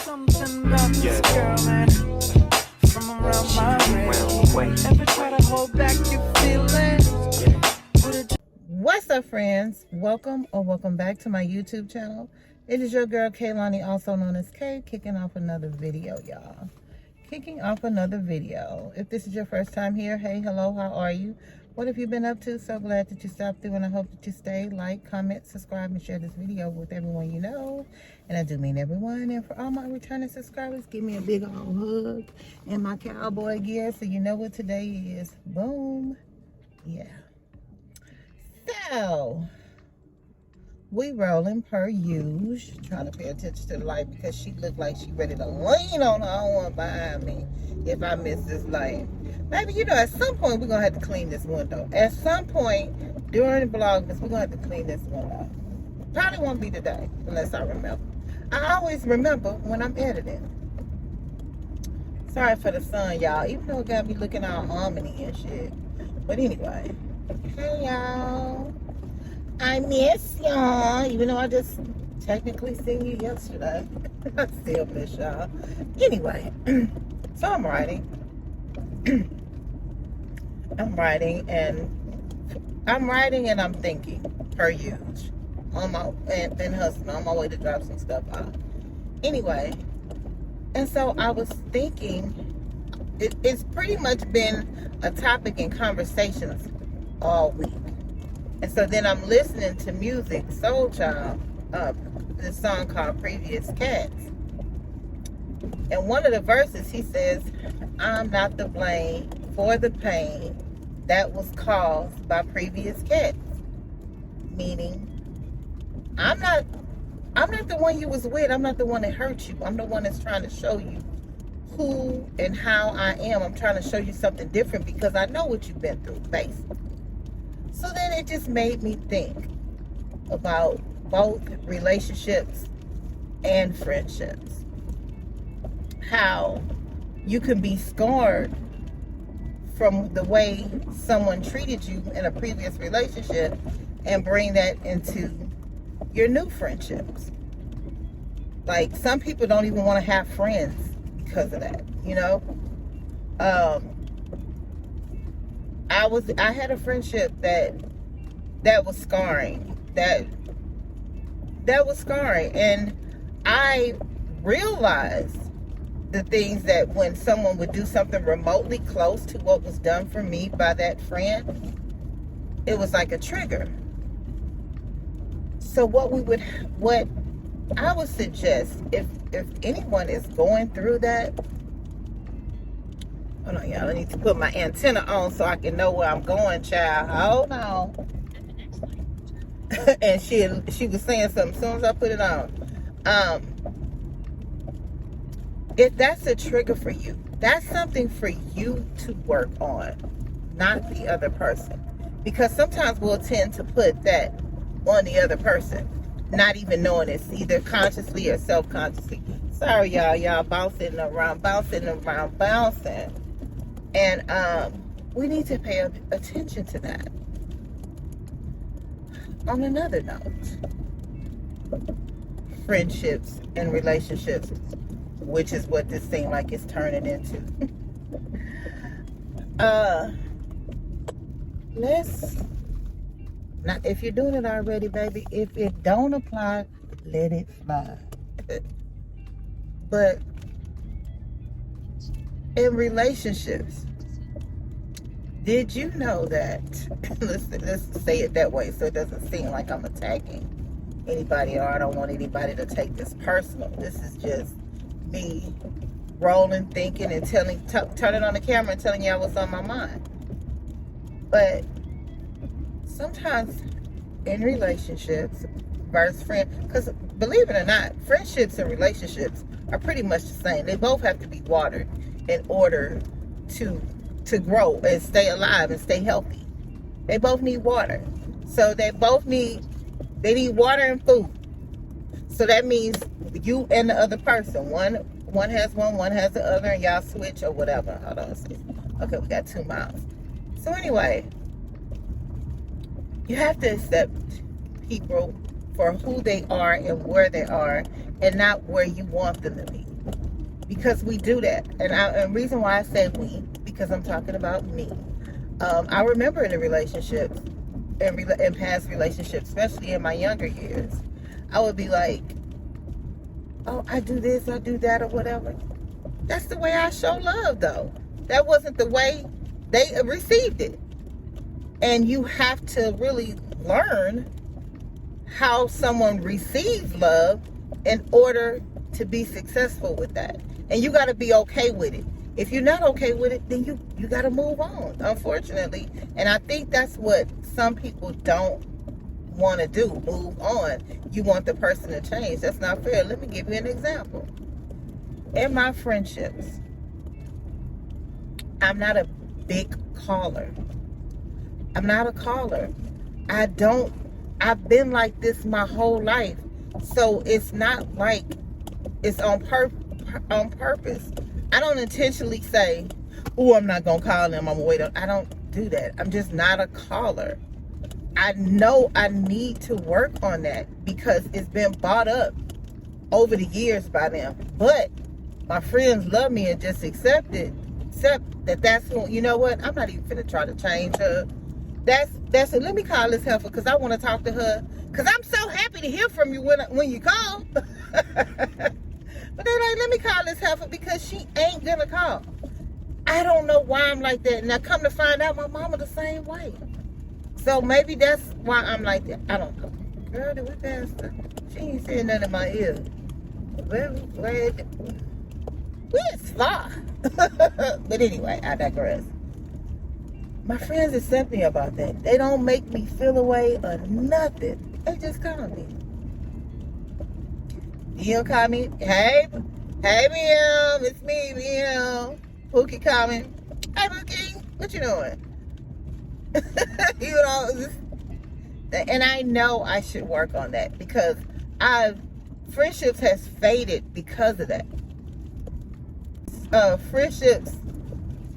something about this girl, man. From around my way. Ever try to hold back your feelings? What's up, friends? Welcome back to my YouTube channel. It is your girl Kaye Lanhi, also known as Kaye, kicking off another video, y'all. Kicking off another video. If this is your first time here, hey, hello, how are you? What have you been up to? So glad that you stopped through, and I hope that you stay, like, comment, subscribe, and share this video with everyone you know. And I do mean everyone. And for all my returning subscribers, give me a big old hug in my cowboy gear so you know what today is. Boom. Yeah. So, we rolling per usual. Trying to pay attention to the light because she looked like she ready to lean on her own one behind me if I miss this light. Maybe, you know, at some point we're going to have to clean this window. At some point during the vlogmas, we're going to have to clean this window. Probably won't be today unless I remember. I always remember when I'm editing. Sorry for the sun, y'all. Even though it got me looking all ominous and shit. But anyway. Hey, y'all. I miss y'all. Even though I just technically seen you yesterday. I still miss y'all. Anyway. So I'm writing. I'm writing and I'm thinking per usual. On my and hustling on my way to drop some stuff off. Anyway, and so I was thinking, it's pretty much been a topic in conversations all week. And so then I'm listening to music, Soul Child, this song called Previous Cats. And one of the verses, he says, I'm not to blame for the pain that was caused by previous cats. Meaning, I'm not the one you was with. I'm not the one that hurt you. I'm the one that's trying to show you who and how I am. I'm trying to show you something different because I know what you've been through, basically. So then it just made me think about both relationships and friendships. How you can be scarred from the way someone treated you in a previous relationship and bring that into your new friendships. Like, some people don't even want to have friends because of that, you know. I had a friendship that was scarring. That was scarring, and I realized the things that when someone would do something remotely close to what was done for me by that friend, it was like a trigger. So what I would suggest, if anyone is going through that, hold on, y'all, I need to put my antenna on so I can know where I'm going, child. Hold on. And she was saying something as soon as I put it on. If that's a trigger for you, that's something for you to work on, not the other person. Because sometimes we'll tend to put that on the other person, not even knowing it's either consciously or self-consciously. Sorry, y'all bouncing around. And we need to pay attention to that. On another note, friendships and relationships, which is what this seems like it's turning into. Now, if you're doing it already, baby, if it don't apply, let it fly. But in relationships, did you know that, let's say it that way so it doesn't seem like I'm attacking anybody, or I don't want anybody to take this personal. This is just me rolling, thinking, and turning on the camera and telling y'all what's on my mind. But sometimes in relationships versus friends, because believe it or not, friendships and relationships are pretty much the same. They both have to be watered in order to grow and stay alive and stay healthy. They both need water. So they need water and food. So that means you and the other person. One has one has the other, and y'all switch or whatever. Hold on. Okay, we got 2 miles. So anyway, you have to accept people for who they are and where they are, and not where you want them to be. Because we do that. And the reason why I say we, because I'm talking about me. I remember in a relationship, in past relationships, especially in my younger years, I would be like, oh, I do this, I do that, or whatever. That's the way I show love, though. That wasn't the way they received it. And you have to really learn how someone receives love in order to be successful with that. And you got to be okay with it. If you're not okay with it, then you got to move on, unfortunately. And I think that's what some people don't want to do, move on. You want the person to change. That's not fair. Let me give you an example. In my friendships, I'm not a big caller. I'm not a caller. I've been like this my whole life. So it's not like it's on purpose. I don't intentionally say, oh, I'm not going to call them, I'm going to wait on. I don't do that. I'm just not a caller. I know I need to work on that because it's been bought up over the years by them. But my friends love me and just accept that's who, you know what? I'm not even finna try to change her. That's it. Let me call this heifer because I want to talk to her. Because I'm so happy to hear from you when you call. But they're like, let me call this heifer because she ain't gonna call. I don't know why I'm like that. And I come to find out my mama the same way. So maybe that's why I'm like that. I don't know. Girl, did we pass her? She ain't saying nothing in my ear. It's far. But anyway, I digress. My friends accept me about that. They don't make me feel away or nothing. They just call me. You'll call me, hey, Mim, it's me, Mim. Pookie coming. Hey, Pookie, what you doing? You know, and I know I should work on that because friendships has faded because of that. Friendships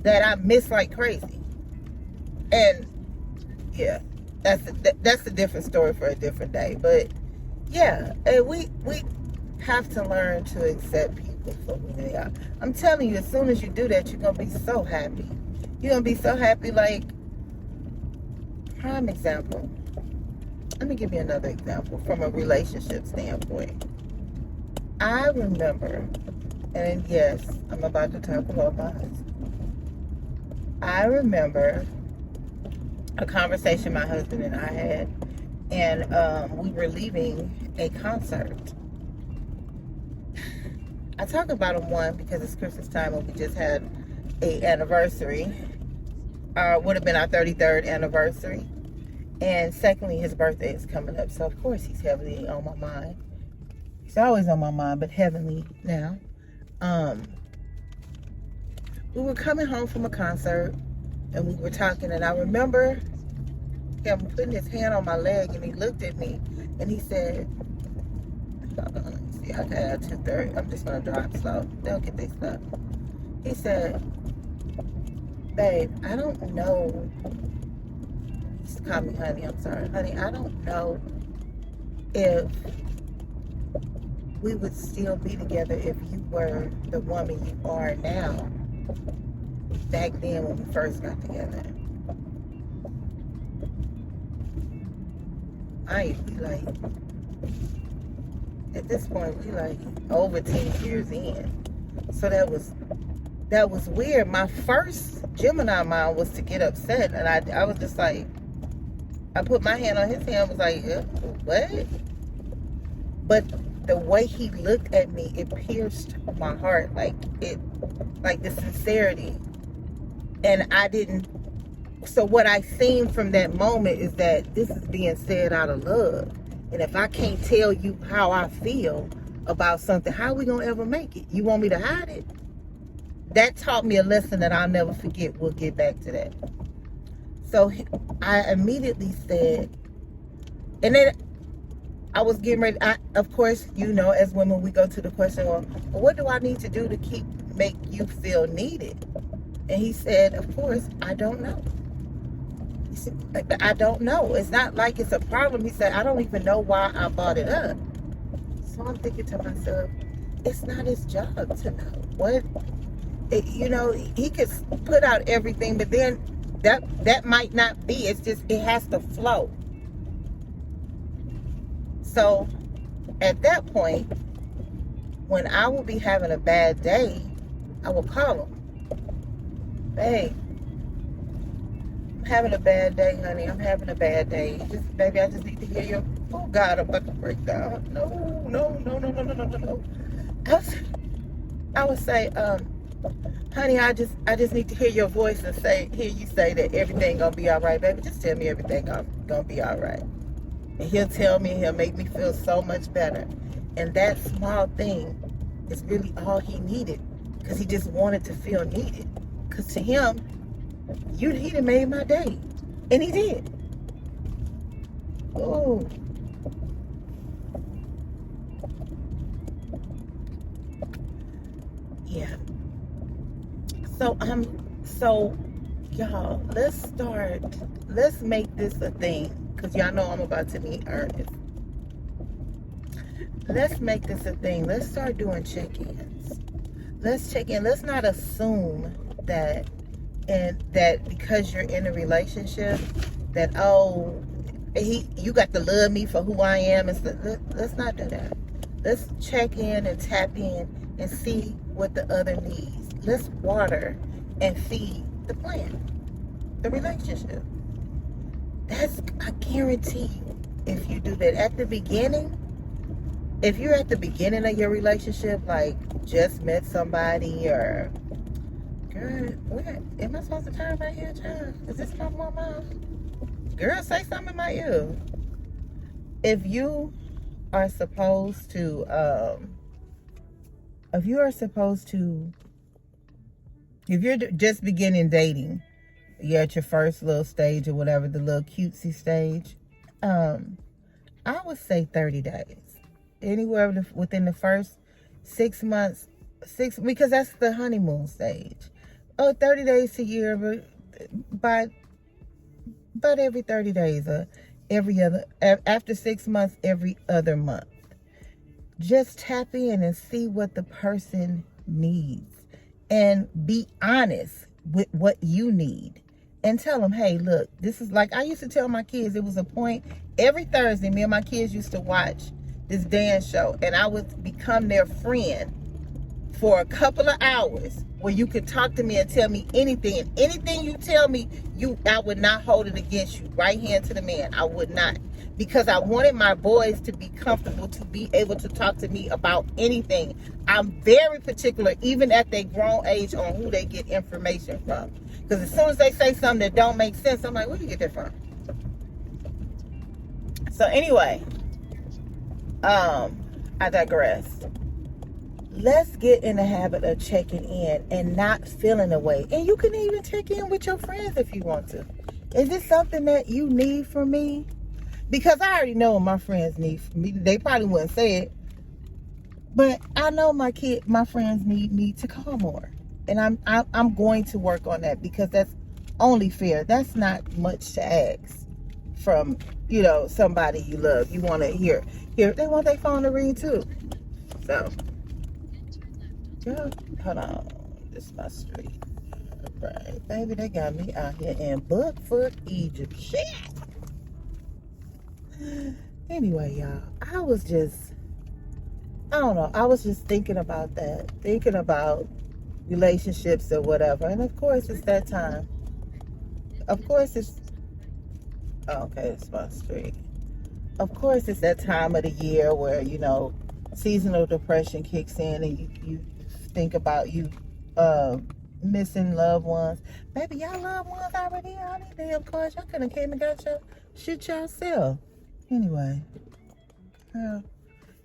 that I miss like crazy. And yeah, that's a different story for a different day. But yeah, we have to learn to accept people for who they are. I'm telling you, as soon as you do that, you're gonna be so happy. You're gonna be so happy. Like, prime example. Let me give you another example from a relationship standpoint. I remember, and yes, I'm about to talk about my husband. I remember a conversation my husband and I had, and we were leaving a concert. I talk about him, one, because it's Christmas time and we just had a anniversary. Would have been our 33rd anniversary. And secondly, his birthday is coming up. So, of course, he's heavily on my mind. He's always on my mind, but heavily now. We were coming home from a concert and we were talking, and I remember him putting his hand on my leg, and he looked at me and he said, hold on, let me see, I got 2:30. I'm just going to drive slow. They'll get their stuff. He said, babe, I don't know. He used to call me honey. I'm sorry. Honey, I don't know if we would still be together if you were the woman you are now. Back then when we first got together. I used to be like, at this point, we like over 10 years in. So that was weird. My first Gemini mind was to get upset, and I was just like, I put my hand on his hand, was like, what? But the way he looked at me, it pierced my heart, like the sincerity. And I didn't. So what I seen from that moment is that this is being said out of love. And if I can't tell you how I feel about something, how are we gonna ever make it? You want me to hide it? That taught me a lesson that I'll never forget. We'll get back to that. So I immediately said, and then I was getting ready. Of course, you know, as women, we go to the question, well, what do I need to do to make you feel needed? And he said, of course, I don't know. He said, I don't know. It's not like it's a problem. He said, I don't even know why I brought it up. So I'm thinking to myself, it's not his job to know what, you know, he could put out everything, but then that might not be. It's just, it has to flow. So at that point, when I will be having a bad day, I will call him. Hey, I'm having a bad day, honey. I'm having a bad day. Just, baby, I just need to hear your, oh God, I'm about to break down. No. I would say, honey, I just need to hear your voice and hear you say that everything gonna be all right, baby. Just tell me everything gonna be all right. And he'll tell me, he'll make me feel so much better. And that small thing is really all he needed, because he just wanted to feel needed. Because to him, he done made my day. And he did. Oh. Yeah. So y'all, let's make this a thing. Because y'all know I'm about to meet Ernest. Let's make this a thing. Let's start doing check-ins. Let's check in. Let's not assume that because you're in a relationship that, oh, you got to love me for who I am. Let's not do that. Let's check in and tap in and see what the other needs. Let's water and feed the plant, the relationship. I guarantee you, if you do that at the beginning, if you're at the beginning of your relationship, like just met somebody, or, girl, what? Am I supposed to turn my ear, child? Is this my mouth? Girl, say something in my ear. If you are supposed to, if you're just beginning dating, you're at your first little stage or whatever, the little cutesy stage, I would say 30 days. Anywhere within the first 6 months, because that's the honeymoon stage. 30 days to a year, but every 30 days, after 6 months, every other month. Just tap in and see what the person needs, and be honest with what you need. And tell them, hey, look, this is, like I used to tell my kids, it was a point, every Thursday, me and my kids used to watch this dance show, and I would become their friend for a couple of hours, where you could talk to me and tell me anything. And anything you tell me, I would not hold it against you. Right hand to the man. I would not. Because I wanted my boys to be comfortable to be able to talk to me about anything. I'm very particular, even at their grown age, on who they get information from. Because as soon as they say something that don't make sense, I'm like, where do you get that from? So anyway, I digress. Let's get in the habit of checking in and not feeling away. And you can even check in with your friends if you want to. Is this something that you need from me? Because I already know what my friends need from me. They probably wouldn't say it, but I know my friends need me to call more. And I'm going to work on that, because that's only fair. That's not much to ask from, somebody you love. You want to hear. They want their phone to ring too. So, hold on. This is my street. Right. Baby, they got me out here in Buckfoot, Egypt. Shit. Anyway, y'all, I was just thinking about that. Thinking about relationships or whatever. And of course, it's that time. Of course, it's my street. Of course, it's that time of the year where, seasonal depression kicks in, and you think about missing loved ones. Baby, y'all loved ones already out of there. Of course, y'all could have came and got your shit yourself. Anyway,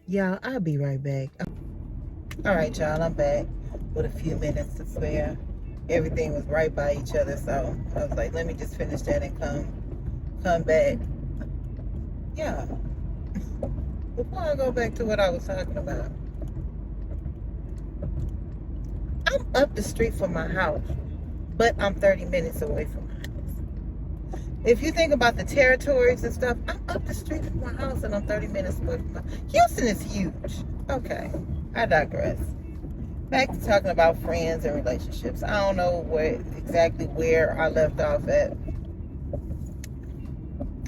y'all, I'll be right back. All right, y'all, I'm back with a few minutes to spare. Everything was right by each other, so I was like, let me just finish that and come back. Yeah. Before I go back to what I was talking about, I'm up the street from my house, but I'm 30 minutes away from my house. If you think about the territories and stuff, I'm up the street from my house and I'm 30 minutes away from my... Houston is huge. Okay, I digress. Back to talking about friends and relationships. I don't know exactly where I left off at.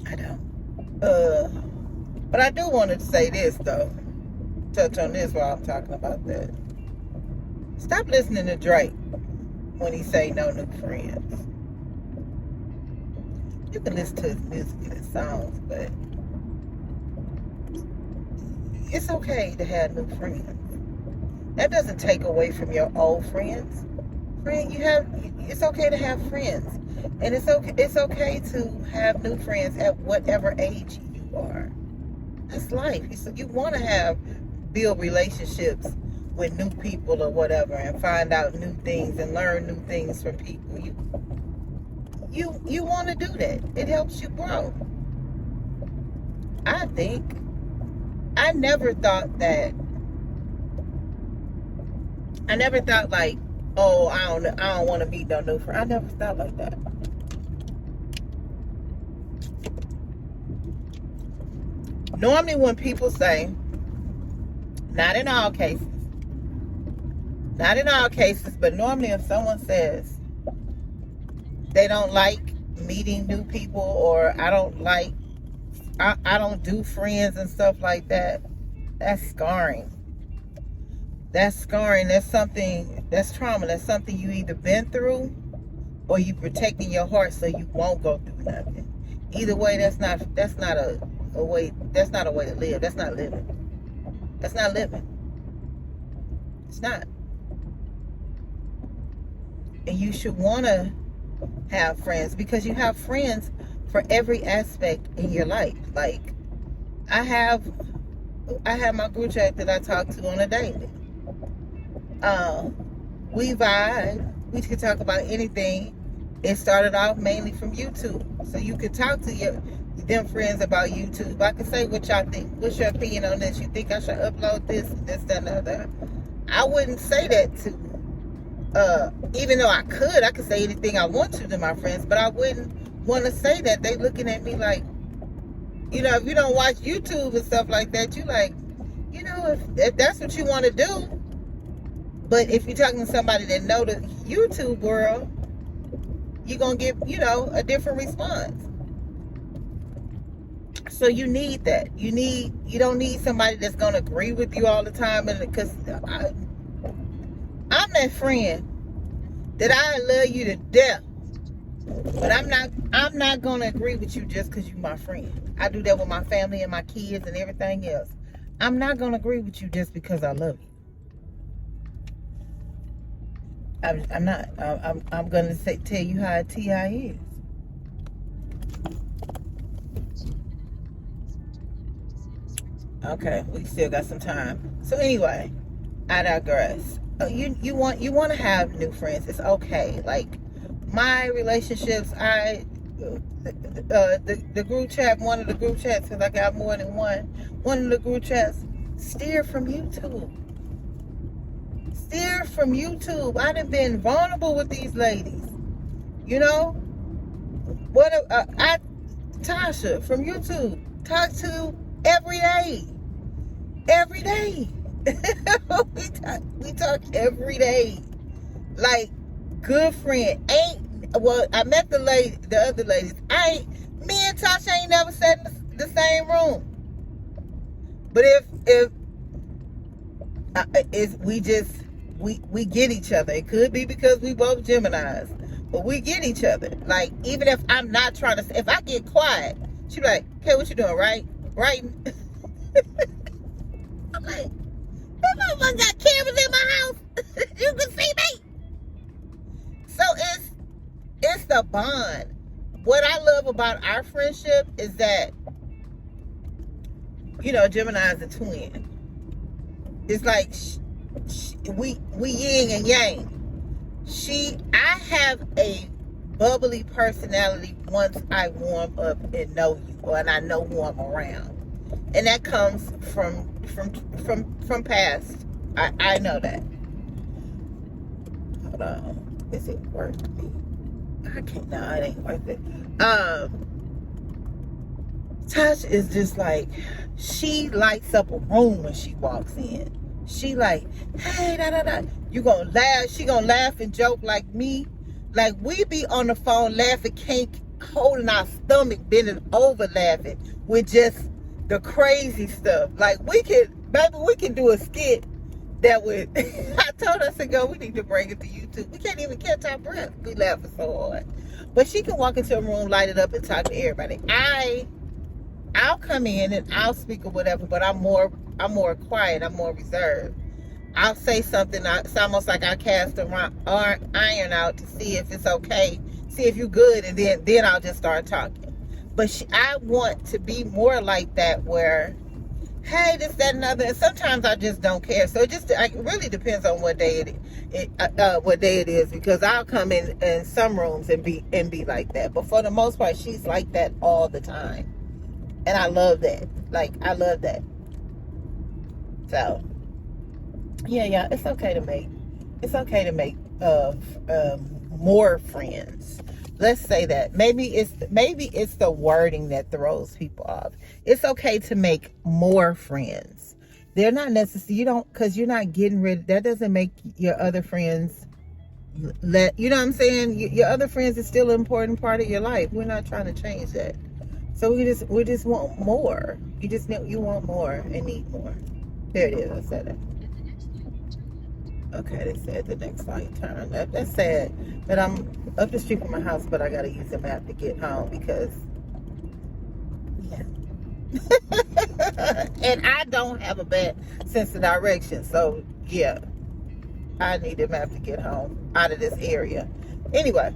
I don't. But I do want to say this, though. Touch on this while I'm talking about that. Stop listening to Drake when he say no new friends. You can listen to his music and his songs, but it's okay to have new friends. That doesn't take away from your old friends. It's okay to have friends. And it's okay to have new friends at whatever age you are. That's life. You want to build relationships with new people or whatever, and find out new things and learn new things from people. You want to do that. It helps you grow. I think. I never thought like, oh, I don't want to meet no new friend. I never thought like that. Normally when people say, not in all cases, but normally if someone says they don't like meeting new people, or I don't do friends and stuff like that, that's scarring. That's scarring. That's something, that's trauma. That's something you either been through or you protecting your heart so you won't go through nothing. Either way, that's not a way to live. That's not living. That's not living. It's not. And you should want to have friends, because you have friends for every aspect in your life. Like, I have my group chat that I talk to on a daily. We vibe. We can talk about anything. It started off mainly from YouTube, so you could talk to them friends about YouTube. I can say what y'all think. What's your opinion on this? You think I should upload this, that, and the other? I wouldn't say that to. Even though I could say anything I want to my friends, but I wouldn't want to say that. They looking at me like, if you don't watch YouTube and stuff like that, you like, if that's what you want to do. But if you're talking to somebody that know the YouTube world, you're going to get, a different response. So you need that. You don't need somebody that's going to agree with you all the time. And because I'm that friend that I love you to death, but I'm not going to agree with you just because you're my friend. I do that with my family and my kids and everything else. I'm not going to agree with you just because I love you. I'm not. I'm going to tell you how a TI is. Okay, we still got some time. So anyway, I digress. You want to have new friends. It's okay. Like my relationships, the group chat, one of the group chats, because I got more than one. One of the group chats steered from YouTube. I done been vulnerable with these ladies. Tasha from YouTube talk to every day. we talk every day, like good friend. I met the other ladies. Me and Tasha ain't never sat in the same room. But we get each other. It could be because we both Geminis, but we get each other. Like, even if I'm not trying to, if I get quiet, she be like, "Hey, what you doing? Writing?" I'm like, "That motherfucker got cameras in my house. You can see me." So it's the bond. What I love about our friendship is that, Gemini is a twin. It's like we yin and yang. I have a bubbly personality once I warm up and know you, and I know who I'm around, and that comes from past. I know that. Hold on, is it working? I can't. No, it ain't worth it. Tosh is just like, she lights up a room when she walks in. She like, hey, da da da. You gonna laugh? She gonna laugh and joke like me. Like we be on the phone laughing, can't holding our stomach, bending over laughing with just the crazy stuff. Like we can do a skit that would. I told us to go. We need to bring it to YouTube. We can't even catch our breath. We laughing so hard. But she can walk into a room, light it up, and talk to everybody. I'll come in and I'll speak or whatever, but I'm more quiet. I'm more reserved. I'll say something. It's almost like I cast a iron out to see if it's okay, see if you're good, and then I'll just start talking. But I want to be more like that, where, hey, this, that, and other. And sometimes I just don't care. So it really depends on what day it is, because I'll come in some rooms and be like that. But for the most part, she's like that all the time. And I love that. Like, I love that. So, yeah, it's okay to make more friends. Let's say that. Maybe it's the wording that throws people off. It's okay to make more friends. They're not necessary. Because you're not getting rid. That doesn't make your other friends. You know what I'm saying? Your other friends is still an important part of your life. We're not trying to change that. So we just want more. You want more and need more. There it is. I said it. Okay, they said the next light turn. That's sad. But I'm up the street from my house, but I gotta use the map to get home because, yeah. And I don't have a bad sense of direction, so yeah, I need the map to get home out of this area. Anyway.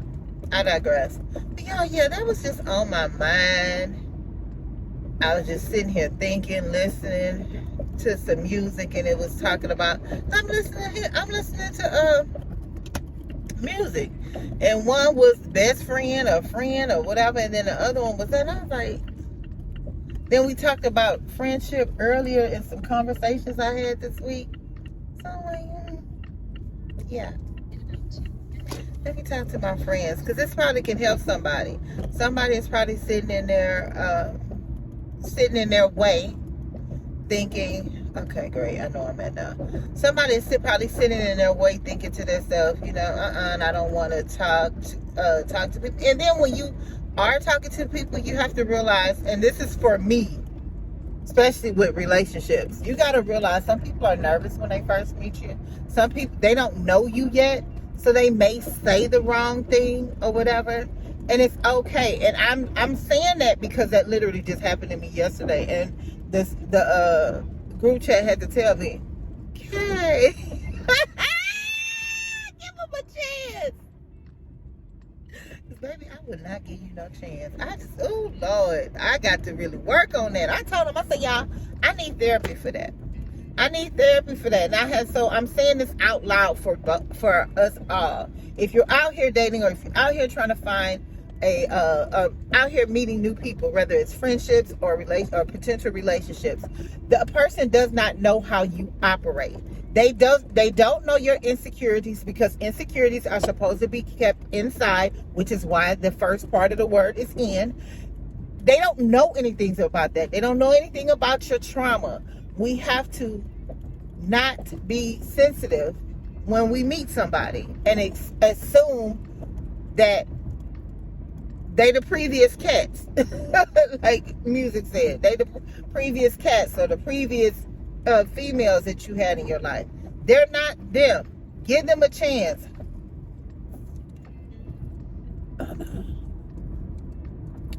I digress. But yeah, that was just on my mind. I was just sitting here thinking, listening to some music, and it was talking about, I'm listening to music. And one was best friend or friend or whatever, and then the other one was that. I was like, then we talked about friendship earlier in some conversations I had this week. So I'm like, yeah. Let me talk to my friends, because this probably can help somebody. Somebody is probably sitting in their way, thinking, okay, great, I know I'm at now. Somebody is probably sitting in their way, thinking to themselves, I don't want to talk to people. And then when you are talking to people, you have to realize, and this is for me, especially with relationships, you got to realize some people are nervous when they first meet you. Some people, they don't know you yet. So they may say the wrong thing or whatever, and it's okay. And I'm saying that because that literally just happened to me yesterday, and the group chat had to tell me, "Okay, give him a chance." Because baby, I would not give you no chance. Oh Lord, I got to really work on that. I told him, I said, y'all, I need therapy for that. And I'm saying this out loud for us all. If you're out here dating, or if you're out here trying to find out here meeting new people, whether it's friendships or potential relationships, the person does not know how you operate. They don't know your insecurities, because insecurities are supposed to be kept inside, which is why the first part of the word is in. They don't know anything about that. They don't know anything about your trauma. We have to not be sensitive when we meet somebody and assume that they the previous cats. Like music said, they the previous cats or the previous females that you had in your life. They're not them. Give them a chance.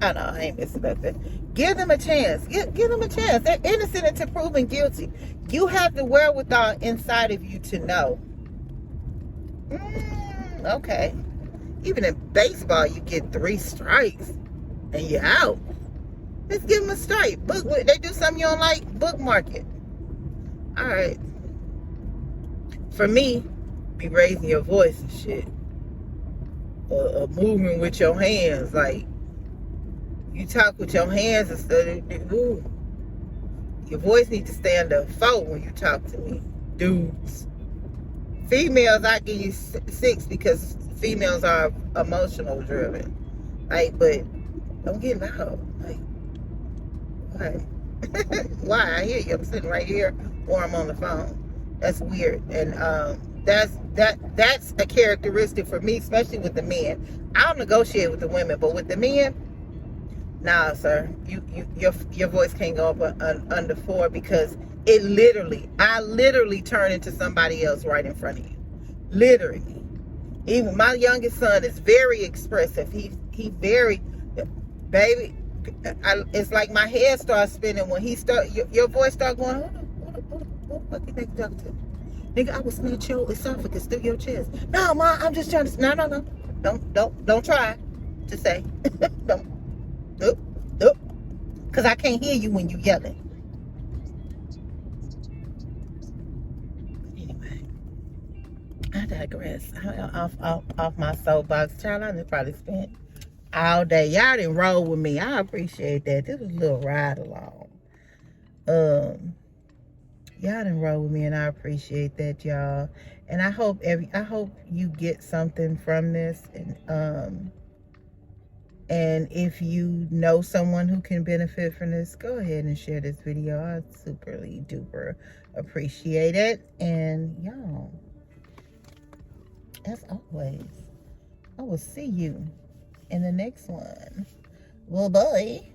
I know, I ain't missing nothing. Give them a chance. Give them a chance. They're innocent until proven guilty. You have the wherewithal inside of you to know. Okay. Even in baseball, you get 3 strikes and you're out. Let's give them a strike. They do something you don't like, bookmark it. All right. For me, be raising your voice and shit. Or moving with your hands, like, you talk with your hands instead of ooh. Your voice needs to stay under 4 when you talk to me, dudes. Females, I give you 6 because females are emotional driven. Like, but don't get loud. Like, why? Why? I hear you. I'm sitting right here, or I'm on the phone. That's weird, and that's a characteristic for me, especially with the men. I'll negotiate with the women, but with the men, nah, sir. Your voice can't go up under 4 because I literally turn into somebody else right in front of you. Literally. Even my youngest son is very expressive. He very, baby. It's like my head starts spinning when he your voice start going. What the fuck you talking to? Nigga, I will snatch your esophagus through your chest. No, Ma, I'm just trying to. No. Don't try to say. Don't. Nope. Because I can't hear you when you yelling. Anyway, I digress. Off my soapbox. Child, I done probably spent all day. Y'all didn't roll with me. I appreciate that. This was a little ride along. Y'all didn't roll with me, and I appreciate that, y'all. And I hope you get something from this. And if you know someone who can benefit from this, go ahead and share this video. I superly duper appreciate it. And y'all, as always, I will see you in the next one. Well, bye.